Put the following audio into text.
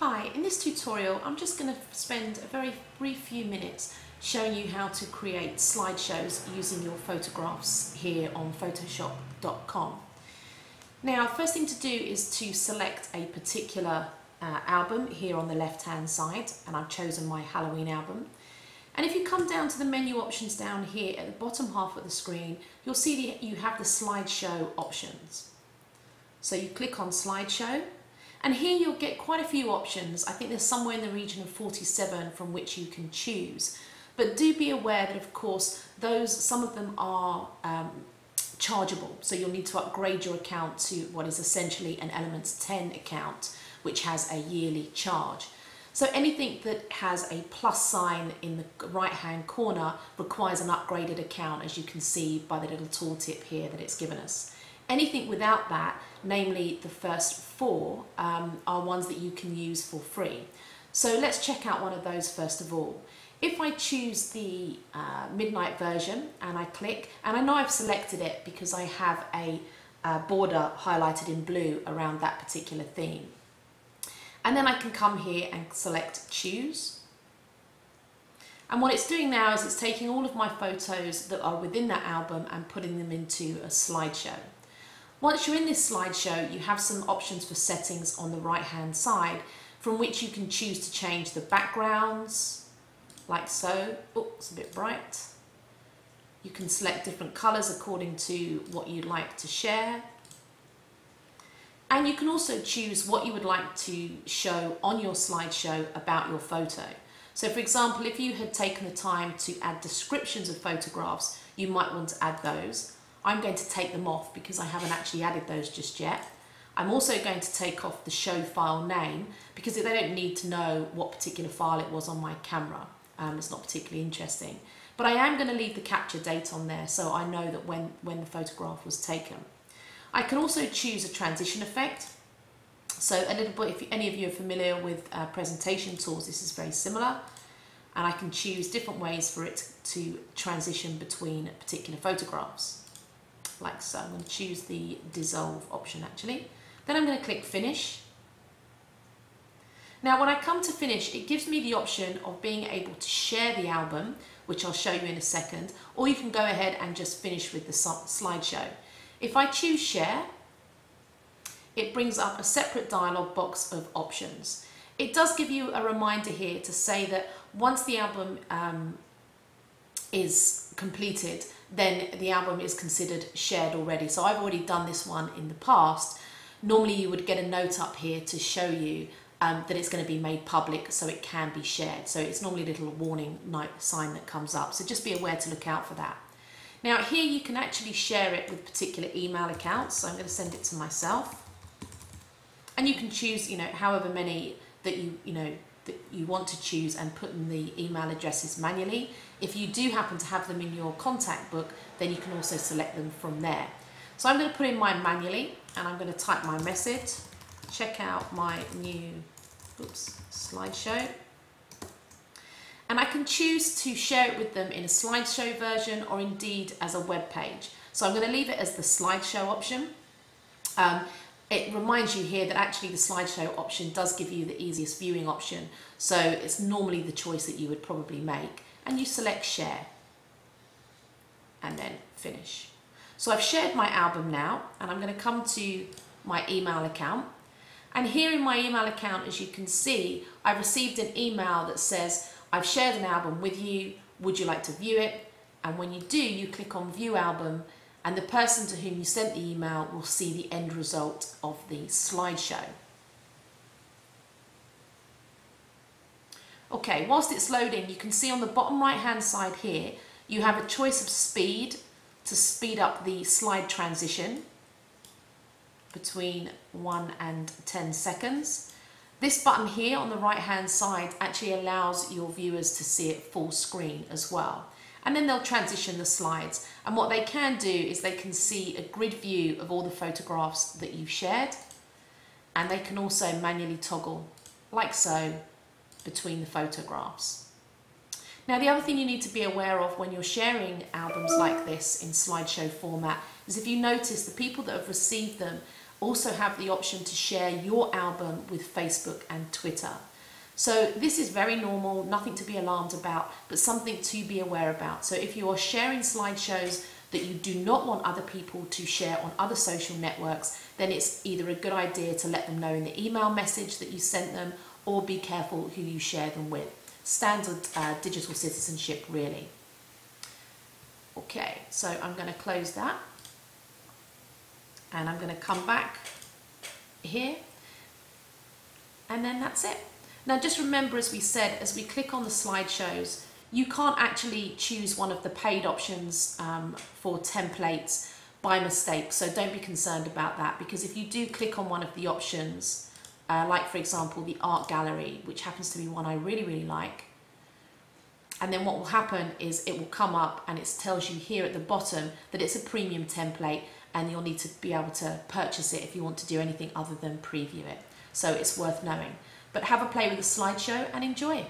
Hi, in this tutorial I'm just going to spend a very brief few minutes showing you how to create slideshows using your photographs here on photoshop.com. Now, first thing to do is to select a particular album here on the left hand side, and I've chosen my Halloween album. And if you come down to the menu options down here at the bottom half of the screen, you'll see you have the slideshow options. So you click on slideshow, and here you'll get quite a few options. I think there's somewhere in the region of 47 from which you can choose. But do be aware that, of course, some of them are chargeable. So you'll need to upgrade your account to what is essentially an Elements 10 account, which has a yearly charge. So anything that has a plus sign in the right-hand corner requires an upgraded account, as you can see by the little tooltip here that it's given us. Anything without that, namely the first four, are ones that you can use for free. So let's check out one of those first of all. If I choose the midnight version and I click, and I know I've selected it because I have a border highlighted in blue around that particular theme. And then I can come here and select choose. And what it's doing now is it's taking all of my photos that are within that album and putting them into a slideshow. Once you're in this slideshow, you have some options for settings on the right hand side from which you can choose to change the backgrounds, like so. Oh, it's a bit bright. You can select different colours according to what you'd like to share. And you can also choose what you would like to show on your slideshow about your photo. So for example, if you had taken the time to add descriptions of photographs, you might want to add those. I'm going to take them off because I haven't actually added those just yet. I'm also going to take off the show file name because they don't need to know what particular file it was on my camera. It's not particularly interesting. But I am going to leave the capture date on there so I know that when the photograph was taken. I can also choose a transition effect. So a little bit, if any of you are familiar with presentation tools, this is very similar. And I can choose different ways for it to transition between particular photographs. Like so. I'm going to choose the dissolve option actually. Then I'm going to click finish. Now when I come to finish, it gives me the option of being able to share the album, which I'll show you in a second, or you can go ahead and just finish with the slideshow. If I choose share, it brings up a separate dialog box of options. It does give you a reminder here to say that once the album is completed, then the album is considered shared already. So I've already done this one in the past. Normally you would get a note up here to show you that it's going to be made public so it can be shared. So it's normally a little warning sign that comes up. So just be aware to look out for that. Now here you can actually share it with particular email accounts. So I'm going to send it to myself. And you can choose, however many that that you want to choose and put in the email addresses manually. If you do happen to have them in your contact book, then you can also select them from there. So I'm going to put in mine manually and I'm going to type my message. Check out my new slideshow. And I can choose to share it with them in a slideshow version or indeed as a web page. So I'm going to leave it as the slideshow option. It reminds you here that actually the slideshow option does give you the easiest viewing option. So it's normally the choice that you would probably make. And you select share and then finish. So I've shared my album now and I'm going to come to my email account. And here in my email account, as you can see, I've received an email that says, I've shared an album with you. Would you like to view it? And when you do, you click on view album and the person to whom you sent the email will see the end result of the slideshow. Okay, whilst it's loading, you can see on the bottom right hand side here, you have a choice of speed to speed up the slide transition between 1 and 10 seconds. This button here on the right hand side actually allows your viewers to see it full screen as well. And then they'll transition the slides. And what they can do is they can see a grid view of all the photographs that you've shared. And they can also manually toggle, like so, between the photographs. Now the other thing you need to be aware of when you're sharing albums like this in slideshow format is if you notice the people that have received them also have the option to share your album with Facebook and Twitter. So this is very normal, nothing to be alarmed about, but something to be aware about. So if you are sharing slideshows that you do not want other people to share on other social networks, then it's either a good idea to let them know in the email message that you sent them, or be careful who you share them with. Standard digital citizenship, really. Okay, so I'm going to close that, and I'm going to come back here, and then that's it. Now just remember, as we said, as we click on the slideshows, you can't actually choose one of the paid options for templates by mistake, so don't be concerned about that, because if you do click on one of the options, like for example the art gallery, which happens to be one I really like, and then what will happen is it will come up and it tells you here at the bottom that it's a premium template, and you'll need to be able to purchase it if you want to do anything other than preview it. So it's worth knowing. But have a play with the slideshow and enjoy.